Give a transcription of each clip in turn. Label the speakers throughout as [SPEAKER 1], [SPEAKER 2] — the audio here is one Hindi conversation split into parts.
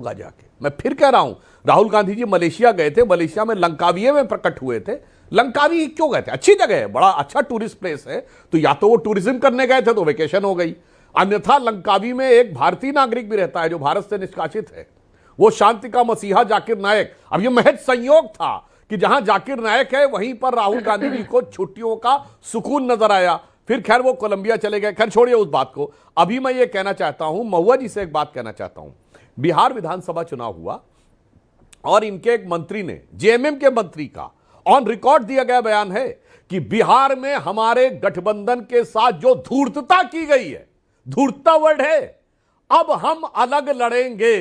[SPEAKER 1] होगा जाके। मैं फिर कह रहा हूं, राहुल गांधी जी मलेशिया गए थे, मलेशिया में लंकाविये में प्रकट हुए थे। लंकावी क्यों गए थे? अच्छी जगह है, बड़ा अच्छा टूरिस्ट प्लेस है, तो या तो वो टूरिज्म करने गए थे तो वेकेशन हो गई, अन्यथा लंकावी में एक भारतीय नागरिक भी रहता है जो भारत से निष्कासित है, वो शांति का मसीहा जाकिर नायक। अब ये महज संयोग था कि जहां जाकिर नायक है वहीं पर राहुल गांधी जी को छुट्टियों का सुकून नजर आया। फिर खैर वो कोलंबिया चले गए, खैर छोड़िए उस बात को। अभी मैं ये कहना चाहता हूं, महुआ जी से एक बात कहना चाहता हूं। बिहार विधानसभा चुनाव हुआ और इनके एक मंत्री ने, जेएमएम के मंत्री का ऑन रिकॉर्ड दिया गया बयान है कि बिहार में हमारे गठबंधन के साथ जो धूर्तता की गई है, धूर्तता वर्ड है, अब हम अलग लड़ेंगे।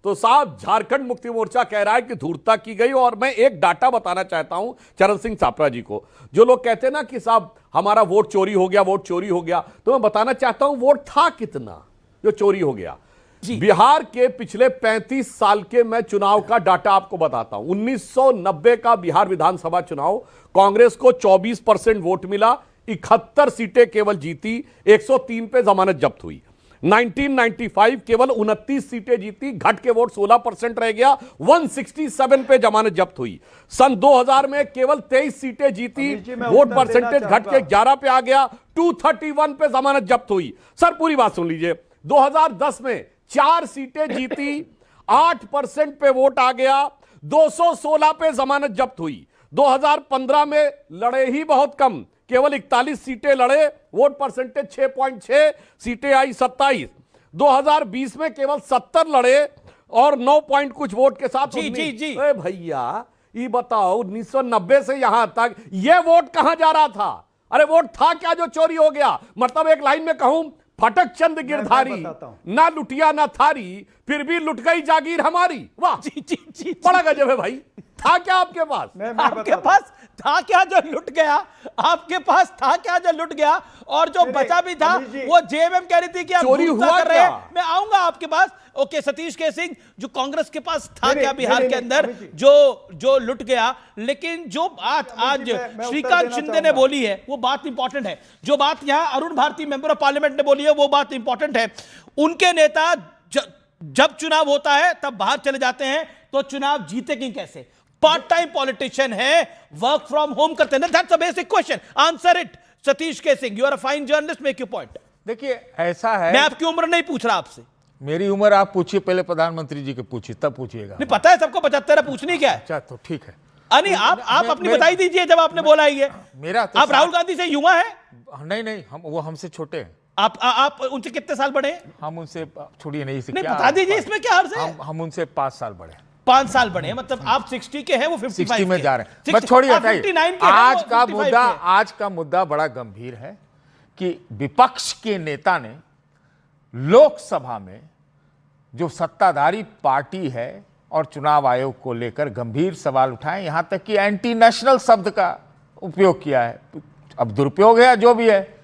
[SPEAKER 1] तो साहब झारखंड मुक्ति मोर्चा कह रहा है कि धूर्तता की गई। और मैं एक डाटा बताना चाहता हूं चरण सिंह सापरा जी को, जो लोग कहते हैं ना कि साहब हमारा वोट चोरी हो गया, वोट चोरी हो गया, तो मैं बताना चाहता हूं वोट था कितना जो चोरी हो गया। बिहार के पिछले 35 साल के मैं चुनाव का डाटा आपको बताता हूं। 1990 का बिहार विधानसभा चुनाव, कांग्रेस को 24% वोट मिला, 71 सीटें केवल जीती, 103 पे जमानत जब्त हुई। 1995 केवल 29 सीटें जीती, घट के वोट 16% रह गया, 167 पे जमानत जब्त हुई। सन 2000 में केवल 23 सीटें जीती, वोट परसेंटेज घट के 11 पे आ गया, 231 पे जमानत जब्त हुई। सर पूरी बात सुन लीजिए। 2010 में 4 सीटें जीती, 8% पे वोट आ गया, 216 पे जमानत जब्त हुई। 2015 में लड़े ही बहुत कम, केवल 41 सीटें लड़े, वोट परसेंटेज 6.6, सीटें आई 27। 2020 में केवल 70 लड़े और 9 पॉइंट कुछ वोट के साथ।
[SPEAKER 2] जी
[SPEAKER 1] भैया ये बताओ 1990 से यहां तक ये वोट कहां जा रहा था? अरे वोट था क्या जो चोरी हो गया? मतलब एक लाइन में कहूं, फटक चंद गिरधारी, ना लुटिया ना थारी, फिर भी लुट गई जागीर हमारी। वाह जी बड़ा गजब है भाई। था क्या आपके पास?
[SPEAKER 2] आपके पास था क्या जो लुट गया? आपके पास था क्या जो लुट गया? और जो बचा भी था वो जेएमएम कह रही थी कि आप
[SPEAKER 1] चोरी हुआ
[SPEAKER 2] कर रहे हैं। मैं आऊंगा आपके पास। ओके सतीश के सिंह, जो कांग्रेस के पास था क्या बिहार के अंदर जो लुट गया? लेकिन जो बात आज श्रीकांत शिंदे ने बोली है वो बात इंपॉर्टेंट है। जो बात यहां Arun Bharti member of parliament ने बोली है वो बात इंपॉर्टेंट है। उनके नेता जब चुनाव होता है तब बाहर चले जाते हैं, तो चुनाव जीतेंगे कैसे? पार्ट टाइम पॉलिटिशियन है, वर्क फ्रॉम होम करते हैं। That's a basic question, answer it. Satish K Singh, you are a fine journalist, make your point.
[SPEAKER 3] देखिए ऐसा है,
[SPEAKER 2] मैं आपकी उम्र नहीं पूछ रहा आपसे।
[SPEAKER 3] मेरी उम्र आप पूछिए, पहले प्रधानमंत्री जी के पूछिए तब पूछिएगा।
[SPEAKER 2] नहीं पता है सबको 75 है, पूछनी क्या है?
[SPEAKER 3] अच्छा तो ठीक है।
[SPEAKER 2] नहीं आप अपनी बताई दीजिए जब आपने बोला ही है।
[SPEAKER 3] मेरा तो
[SPEAKER 2] आप राहुल गांधी से युवा है?
[SPEAKER 3] नहीं, वो हमसे छोटे हैं।
[SPEAKER 2] आप उनसे कितने साल बड़े हैं?
[SPEAKER 3] हम उनसे छोड़िए नहीं,
[SPEAKER 2] नहीं बता दीजिए, इसमें क्या हर्ज है?
[SPEAKER 3] हम उनसे 5 साल बड़े हैं।
[SPEAKER 2] 5 साल बड़े हैं, मतलब आप 60 के हैं, वो 55
[SPEAKER 3] में जा रहे हैं। बस छोड़िए, आज का मुद्दा बड़ा गंभीर है कि विपक्ष के नेता ने लोकसभा में जो सत्ताधारी पार्टी है और चुनाव आयोग को लेकर गंभीर सवाल उठाए, यहां तक कि एंटी नेशनल शब्द का उपयोग किया है। अब दुरुपयोग है जो भी है,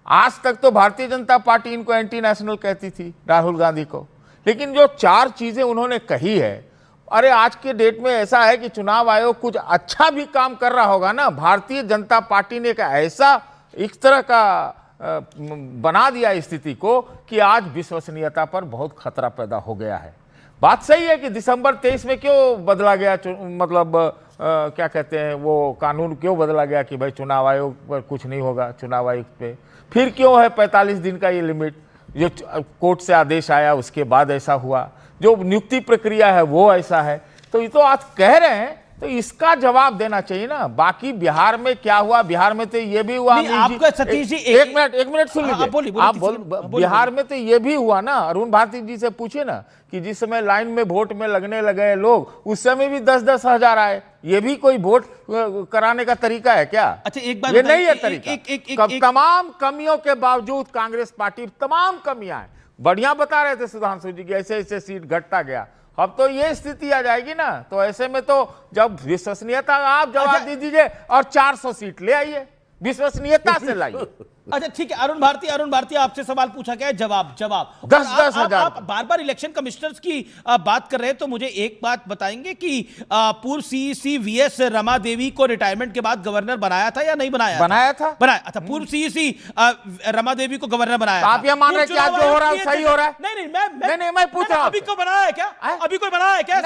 [SPEAKER 3] आज तक तो भारतीय जनता पार्टी इनको एंटी नेशनल कहती थी, राहुल गांधी को। लेकिन जो 4 चीजें उन्होंने कही है, अरे आज के डेट में ऐसा है कि चुनाव आयोग कुछ अच्छा भी काम कर रहा होगा ना, भारतीय जनता पार्टी ने इस तरह का बना दिया स्थिति को कि आज विश्वसनीयता पर बहुत खतरा पैदा हो गया है। बात सही है कि दिसंबर 23 में क्यों बदला गया, मतलब क्या कहते हैं वो कानून क्यों बदला गया कि भाई चुनाव आयोग पर कुछ नहीं होगा, चुनाव आयोग पे फिर क्यों है 45 दिन का ये लिमिट? जो कोर्ट से आदेश आया उसके बाद ऐसा हुआ, जो नियुक्ति प्रक्रिया है वो ऐसा है। तो ये तो आज कह रहे हैं, तो इसका जवाब देना चाहिए ना। बाकी बिहार में क्या हुआ? बिहार में तो ये भी हुआ,
[SPEAKER 2] आपका सतीश जी
[SPEAKER 3] एक मिनट सुन लीजिए। आप बिहार में तो ये भी हुआ ना, अरुण भारती जी से पूछिए ना कि जिस समय लाइन में वोट में लगने लगे लोग, उस समय भी 10-10 हजार आए। ये भी कोई वोट कराने का तरीका है क्या?
[SPEAKER 2] अच्छा एक बात,
[SPEAKER 3] ये नहीं है तरीका। तमाम कमियों के बावजूद कांग्रेस पार्टी, तमाम कमियां हैं, बढ़िया बता रहे थे सुधांशु जी की, ऐसे ऐसे सीट घटता गया। अब तो ये स्थिति आ जाएगी ना, तो ऐसे में तो जब विश्वसनीयता, आप जवाब दे दीजिए और 400 सीट ले आइए, विश्वसनीयता से लाइए।
[SPEAKER 2] अच्छा ठीक है, अरुण भारती आपसे सवाल पूछा गया है, जवाब
[SPEAKER 3] 10-10 हजार।
[SPEAKER 2] आप बार बार इलेक्शन कमिश्नर्स की बात कर रहे हैं, तो मुझे एक बात बताएंगे कि पूर्व सीईसी वीएस रमा देवी को रिटायरमेंट के बाद गवर्नर बनाया था या नहीं बनाया?
[SPEAKER 3] बनाया था।
[SPEAKER 2] अच्छा, पूर्व सीईसी रमा देवी को गवर्नर बनाया
[SPEAKER 3] तो
[SPEAKER 2] था।
[SPEAKER 3] आप ये मान रहे हैं कि आज जो हो रहा है सही हो रहा है?
[SPEAKER 2] नहीं,
[SPEAKER 3] मैं पूछ रहा हूं
[SPEAKER 2] अभी को बनाया है क्या? अभी कोई बनाया है क्या?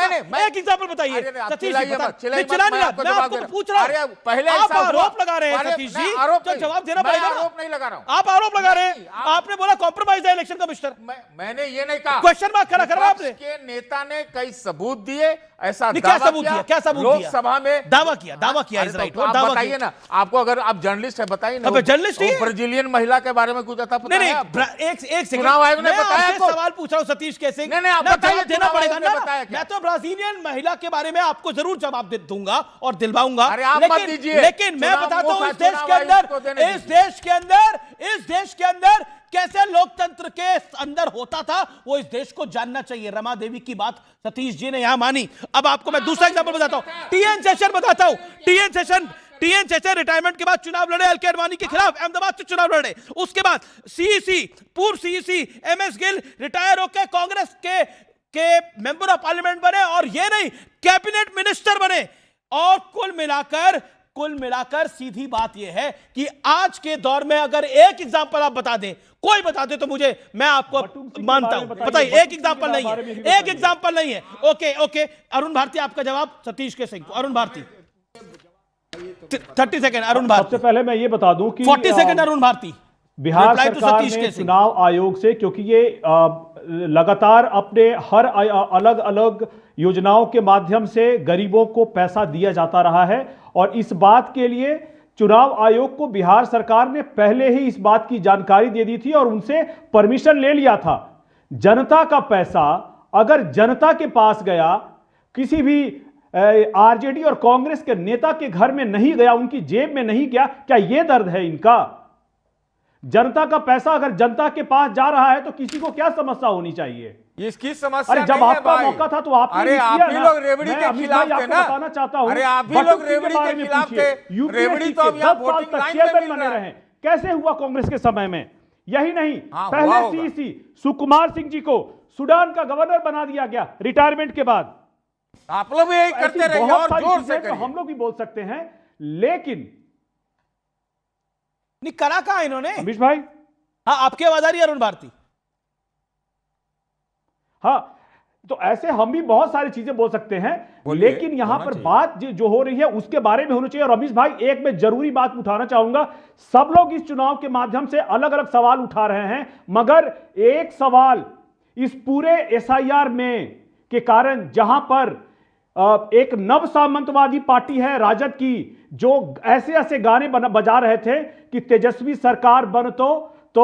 [SPEAKER 2] एक एग्जांपल बताइए सतीश जी। मैं आपको पूछ रहा हूं,
[SPEAKER 3] पहले
[SPEAKER 2] आप आरोप लगा रहे हैं सतीश जी, तो जवाब देना पड़ेगा।
[SPEAKER 3] आरोप नहीं लगा रहा हूं।
[SPEAKER 2] आप आरोप लगा रहे हैं, आपने बोला कॉम्प्रोमाइज है इलेक्शन कमिश्नर।
[SPEAKER 3] मैंने ये नहीं कहा।
[SPEAKER 2] क्वेश्चन मार्क खड़ा करा आपने।
[SPEAKER 3] के नेता ने कई सबूत दिए, ऐसा
[SPEAKER 2] क्या सबूत दिया? क्या सबूत दिया?
[SPEAKER 3] लोकसभा में
[SPEAKER 2] दावा किया इस राइट,
[SPEAKER 3] आप बताइए ना, आपको अगर आप जर्नलिस्ट है बताइए ना।
[SPEAKER 2] अब जर्नलिस्ट ही
[SPEAKER 3] ब्राजीलियन महिला के बारे में कुछ पता है?
[SPEAKER 2] एक सेकंड,
[SPEAKER 3] चुनाव आयोग ने बताया आपको?
[SPEAKER 2] सवाल पूछ रहा हूं सतीश के सिंह।
[SPEAKER 3] नहीं, आप बताइए,
[SPEAKER 2] देना पड़ेगा ना।
[SPEAKER 3] बताया क्या?
[SPEAKER 2] मैं तो ब्राजीलियन महिला के बारे में आपको जरूर जवाब दूंगा और दिलवाऊंगा।
[SPEAKER 3] अरे आप मत दीजिए।
[SPEAKER 2] लेकिन मैं बताता हूं, इस देश के अंदर कैसे लोकतंत्र के अंदर होता था, वो इस देश को जानना चाहिए। रमा देवी की बात सतीश जी ने यहां मानी। अब आपको मैं दूसरा एग्जांपल बताता हूं, टीएन सेशन बताता हूं। टीएन सेशन रिटायरमेंट के बाद चुनाव लड़े, एलके अडवाणी के खिलाफ अहमदाबाद से चुनाव लड़े। उसके बाद पूर्व सीईसी एमएस गिल रिटायर होकर कांग्रेस के मेंबर ऑफ पार्लियामेंट बने, और ये नहीं, कैबिनेट मिनिस्टर बने। और कुल मिलाकर सीधी बात यह है कि आज के दौर में अगर एक एग्जांपल आप बता दें, कोई बता दे, तो मैं आपको मानता हूं। बताइए, एक एग्जांपल नहीं है। ओके, अरुण भारती आपका जवाब सतीश के सिंह को। अरुण भारती 30 सेकंड। अरुण भारती,
[SPEAKER 4] सबसे पहले मैं ये बता दूं कि
[SPEAKER 2] 40 सेकंड अरुण भारती।
[SPEAKER 4] बिहार सरकार ने चुनाव आयोग से, क्योंकि ये लगातार अपने हर अलग अलग योजनाओं के माध्यम से गरीबों को पैसा दिया जाता रहा है, और इस बात के लिए चुनाव आयोग को बिहार सरकार ने पहले ही इस बात की जानकारी दे दी थी और उनसे परमिशन ले लिया था। जनता का पैसा अगर जनता के पास गया, किसी भी आरजेडी और कांग्रेस के नेता के घर में नहीं गया, उनकी जेब में नहीं गया, क्या यह दर्द है इनका? जनता का पैसा अगर जनता के पास जा रहा है तो किसी को क्या समस्या होनी चाहिए?
[SPEAKER 3] इसकी समस्या
[SPEAKER 4] अरे जब आपका मौका था तो आपने
[SPEAKER 3] अरे आप ही लोग रेवड़ी के खिलाफ थे ना।
[SPEAKER 4] बताना चाहता हूं,
[SPEAKER 3] अरे आप ही लोग रेवड़ी के खिलाफ थे। रेवड़ी तो अब यहाँ वोटिंग लाइन में मिल रहा है।
[SPEAKER 4] कैसे हुआ कांग्रेस के समय में? यही नहीं, पहले सीईसी सुकुमार सिंह जी को सूडान का गवर्नर बना दिया गया रिटायरमेंट के बाद।
[SPEAKER 3] आप लोग भी यही करते रहिए और जोर से करिए।
[SPEAKER 4] हम लोग भी बोल सकते हैं, लेकिन
[SPEAKER 2] नहीं करा कहा इन्होंने।
[SPEAKER 4] अमीश भाई,
[SPEAKER 2] हाँ, आपकी आवाज आ रही है अरुण भारती?
[SPEAKER 4] हाँ, तो ऐसे हम भी बहुत सारी चीजें बोल सकते हैं, लेकिन यहां पर बात जो हो रही है उसके बारे में होनी चाहिए। और रमेश भाई, एक मैं जरूरी बात उठाना चाहूंगा, सब लोग इस चुनाव के माध्यम से अलग अलग सवाल उठा रहे हैं, मगर एक सवाल इस पूरे एसआईआर में के कारण, जहां पर एक नव सामंतवादी पार्टी है राजद की, जो ऐसे ऐसे गाने बजा रहे थे कि तेजस्वी सरकार बनतो तो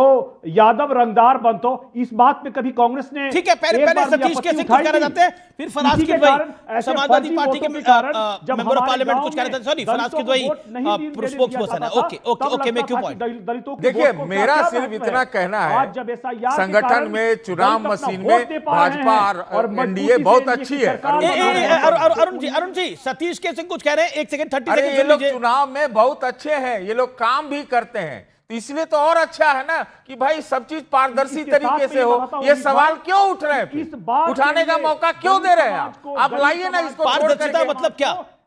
[SPEAKER 4] यादव रंगदार बनतो, इस बात पे कभी कांग्रेस ने,
[SPEAKER 2] ठीक है, पहले सतीश के सिंह कुछ कहना चाहते हैं, फिर फराज किद भाई समाजवादी पार्टी के मेंबर ऑफ पार्लियामेंट कुछ कहना चाहते हैं। सॉरी, फराज किद भाई स्पोक्सपर्सन है। ओके, मैं क्यों पॉइंट।
[SPEAKER 3] देखिए, मेरा सिर्फ इतना कहना है, संगठन में, चुनाव मशीन में भाजपा और एनडीए बहुत अच्छी है।
[SPEAKER 2] अरुण जी, सतीश के सिंह कुछ कह रहे हैं, 1 सेकंड 30 सेकंड।
[SPEAKER 3] ये लोग चुनाव में बहुत अच्छे हैं, ये लोग काम भी करते हैं, तो इसलिए तो और अच्छा है ना कि भाई सब चीज पारदर्शी तरीके से हो। ये सवाल क्यों उठ रहे हैं? उठाने का मौका क्यों दे रहे हैं आप? लाइए ना इसको।
[SPEAKER 2] पारदर्शिता मतलब क्या?